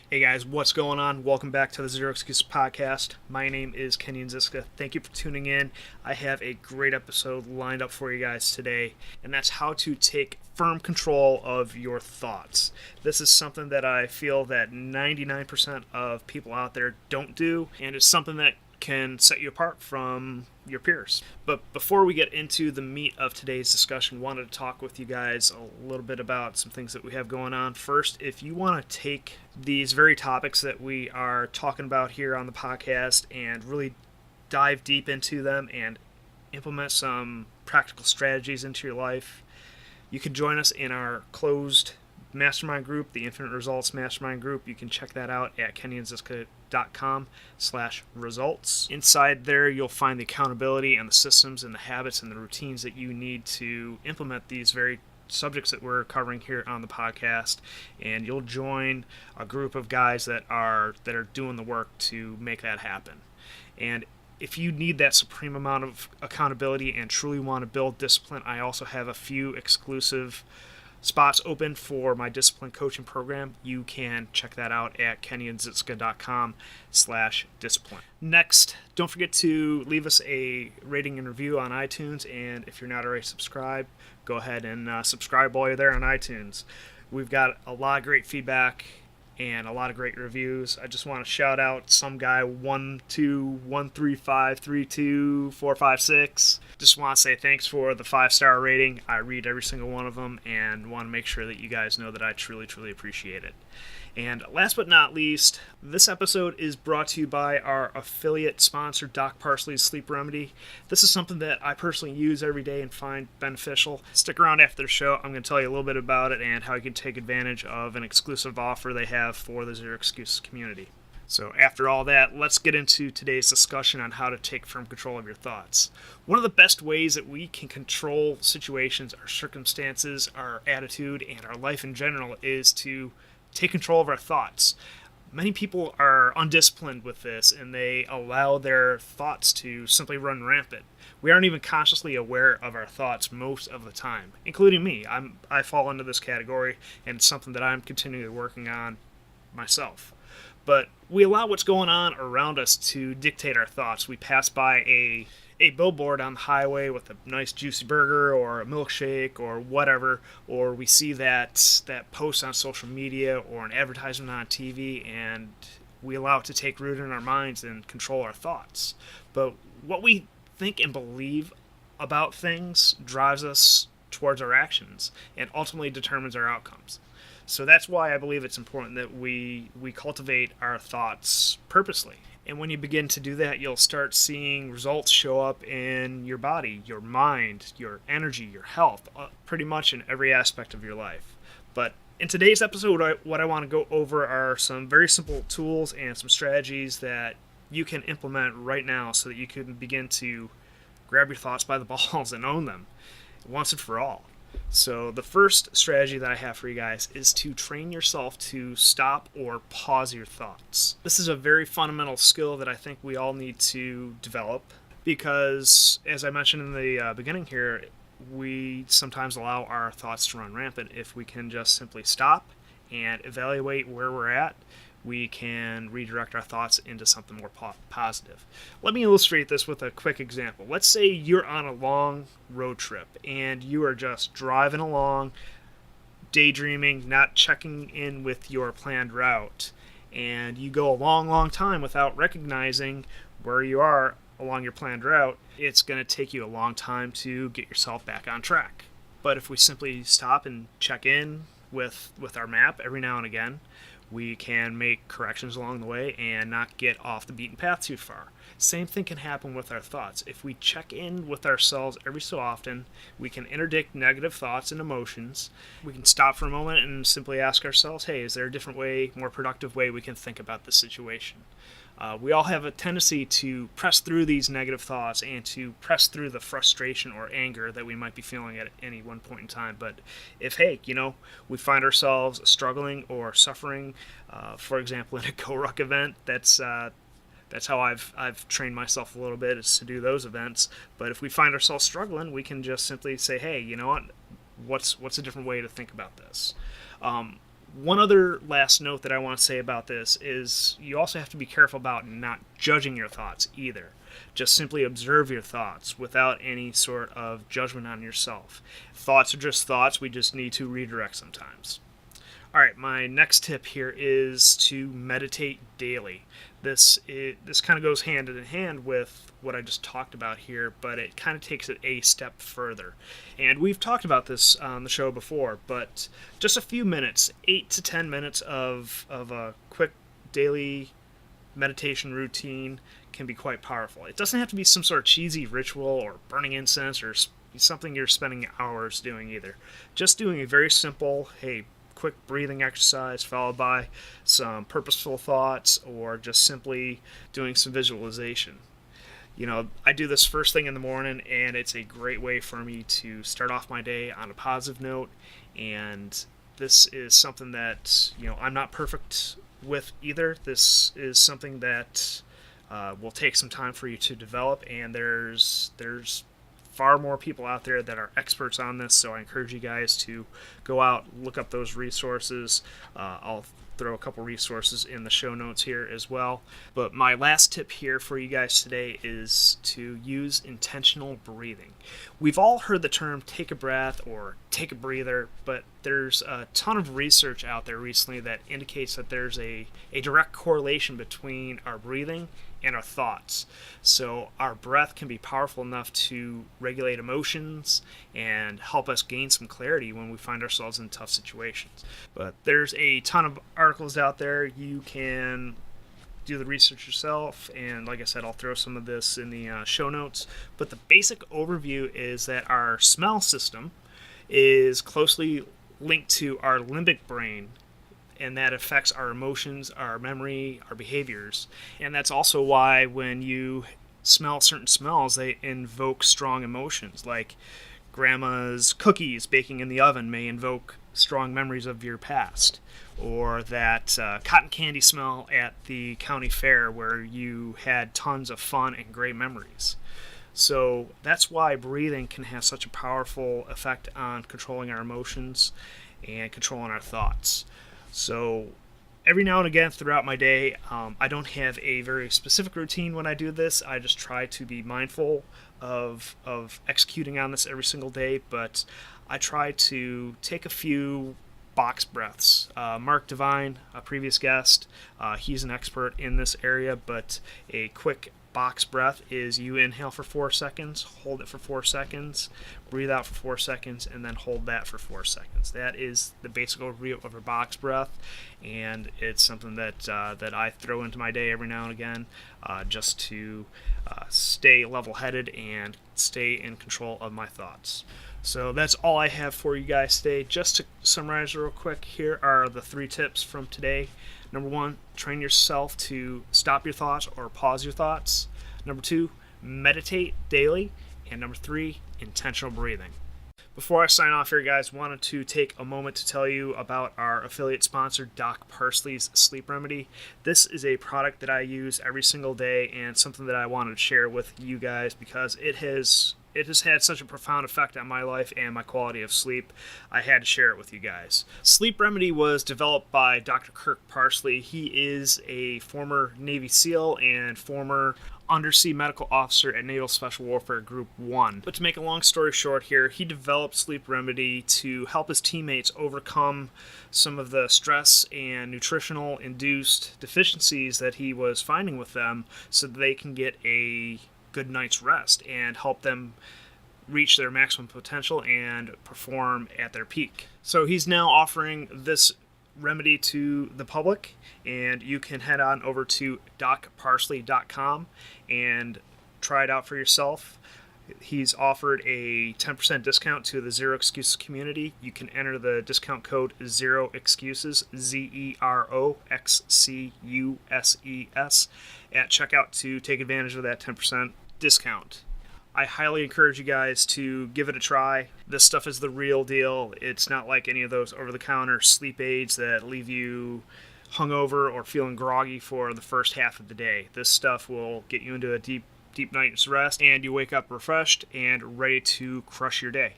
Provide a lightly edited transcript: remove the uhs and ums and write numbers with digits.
Hey guys, what's going on? Welcome back to the Zero Excuses podcast. My name is Kenyon. Thank you for tuning in. I have a great episode lined up for you guys today, and that's how to take firm control of your thoughts. This is something that I feel that 99% of people out there don't do, and it's something that can set you apart from your peers. But before we get into the meat of today's discussion, wanted to talk with you guys a little bit about some things that we have going on. First, if you want to take these very topics that we are talking about here on the podcast and really dive deep into them and implement some practical strategies into your life, you can join us in our closed Mastermind group, the Infinite Results Mastermind group. You can check that out at kenyonziska.com/results. Inside there, you'll find the accountability and the systems and the habits and the routines that you need to implement these very subjects that we're covering here on the podcast, and you'll join a group of guys that are doing the work to make that happen. And if you need that supreme amount of accountability and truly want to build discipline, I also have a few exclusive spots open for my discipline coaching program. You can check that out at kenyonziska.com/discipline. Next, don't forget to leave us a rating and review on iTunes, and if you're not already subscribed, go ahead and subscribe while you're there on iTunes. We've got a lot of great feedback and a lot of great reviews. I just want to shout out some guy 12135324456. Just want to say thanks for the 5-star rating. I read every single one of them and want to make sure that you guys know that I truly appreciate it. And last but not least, this episode is brought to you by our affiliate sponsor, Doc Parsley's Sleep Remedy. This is something that I personally use every day and find beneficial. Stick around after the show. I'm going to tell you a little bit about it and how you can take advantage of an exclusive offer they have for the Zero Excuses community. So after all that, let's get into today's discussion on how to take firm control of your thoughts. One of the best ways that we can control situations, our circumstances, our attitude, and our life in general is to take control of our thoughts. Many people are undisciplined with this, and they allow their thoughts to simply run rampant. We aren't even consciously aware of our thoughts most of the time, including me. I fall into this category, and it's something that I'm continually working on myself. But we allow what's going on around us to dictate our thoughts. We pass by a billboard on the highway with a nice juicy burger or a milkshake or whatever, or we see that post on social media or an advertisement on TV, and we allow it to take root in our minds and control our thoughts. But what we think and believe about things drives us towards our actions and ultimately determines our outcomes. So that's why I believe it's important that we cultivate our thoughts purposely. And when you begin to do that, you'll start seeing results show up in your body, your mind, your energy, your health, pretty much in every aspect of your life. But in today's episode, what I want to go over are some very simple tools and some strategies that you can implement right now so that you can begin to grab your thoughts by the balls and own them once and for all. So the first strategy that I have for you guys is to train yourself to stop or pause your thoughts. This is a very fundamental skill that I think we all need to develop because, as I mentioned in the beginning here, we sometimes allow our thoughts to run rampant. If we can just simply stop and evaluate where we're at, we can redirect our thoughts into something more positive. Let me illustrate this with a quick example. Let's say you're on a long road trip and you are just driving along, daydreaming, not checking in with your planned route, and you go a long time without recognizing where you are along your planned route. It's going to take you a long time to get yourself back on track. But if we simply stop and check in with our map every now and again, we can make corrections along the way and not get off the beaten path too far. Same thing can happen with our thoughts. If we check in with ourselves every so often, we can interdict negative thoughts and emotions. We can stop for a moment and simply ask ourselves, hey, is there a different way, more productive way we can think about this situation? We all have a tendency to press through these negative thoughts and to press through the frustration or anger that we might be feeling at any one point in time. But if, hey, we find ourselves struggling or suffering, for example, in a go-ruck event, that's how I've trained myself a little bit, is to do those events. But if we find ourselves struggling, we can just simply say, hey, you know what? What's a different way to think about this? One other last note that I want to say about this is you also have to be careful about not judging your thoughts either. Just simply observe your thoughts without any sort of judgment on yourself. Thoughts are just thoughts. We just need to redirect sometimes. All right, my next tip here is to meditate daily. This kind of goes hand in hand with what I just talked about here, but it kind of takes it a step further. And we've talked about this on the show before, but just a few minutes, 8 to 10 minutes of a quick daily meditation routine can be quite powerful. It doesn't have to be some sort of cheesy ritual or burning incense or something you're spending hours doing either. Just doing a very simple, quick breathing exercise followed by some purposeful thoughts or just simply doing some visualization. I do this first thing in the morning, and it's a great way for me to start off my day on a positive note. And this is something that, I'm not perfect with either. This is something that will take some time for you to develop, and there's far more people out there that are experts on this, so I encourage you guys to go out, look up those resources. I'll throw a couple resources in the show notes here as well. But my last tip here for you guys today is to use intentional breathing. We've all heard the term take a breath or take a breather, but there's a ton of research out there recently that indicates that there's a direct correlation between our breathing and our thoughts. So our breath can be powerful enough to regulate emotions and help us gain some clarity when we find ourselves in tough situations. But there's a ton of articles out there. You can do the research yourself, and like I said, I'll throw some of this in the show notes. But the basic overview is that our smell system is closely linked to our limbic brain, and that affects our emotions, our memory, our behaviors. And that's also why when you smell certain smells, they invoke strong emotions. Like grandma's cookies baking in the oven may invoke strong memories of your past. Or that cotton candy smell at the county fair where you had tons of fun and great memories. So that's why breathing can have such a powerful effect on controlling our emotions and controlling our thoughts. So every now and again throughout my day, I don't have a very specific routine when I do this. I just try to be mindful of executing on this every single day, but I try to take a few box breaths. Mark Devine, a previous guest, he's an expert in this area, but a quick box breath is you inhale for 4 seconds, hold it for 4 seconds, breathe out for 4 seconds, and then hold that for 4 seconds. That is the basic overview of a box breath, and it's something that I throw into my day every now and again just to stay level-headed and stay in control of my thoughts. So that's all I have for you guys today. Just to summarize real quick, here are the 3 tips from today. Number 1, train yourself to stop your thoughts or pause your thoughts. Number 2, meditate daily. And number 3, intentional breathing. Before I sign off here, guys, wanted to take a moment to tell you about our affiliate sponsor, Doc Parsley's Sleep Remedy. This is a product that I use every single day and something that I wanted to share with you guys because it has had such a profound effect on my life and my quality of sleep. I had to share it with you guys. Sleep Remedy was developed by Dr. Kirk Parsley. He is a former Navy SEAL and former undersea medical officer at Naval Special Warfare Group 1. But to make a long story short here, he developed Sleep Remedy to help his teammates overcome some of the stress and nutritional induced deficiencies that he was finding with them so that they can get a good night's rest and help them reach their maximum potential and perform at their peak. So he's now offering this remedy to the public, and you can head on over to docparsley.com and try it out for yourself. He's offered a 10% discount to the Zero Excuses community. You can enter the discount code Zero Excuses, ZEROXCUSES, at checkout to take advantage of that 10% discount. I highly encourage you guys to give it a try. This stuff is the real deal. It's not like any of those over-the-counter sleep aids that leave you hungover or feeling groggy for the first half of the day. This stuff will get you into a deep night's rest, and you wake up refreshed and ready to crush your day.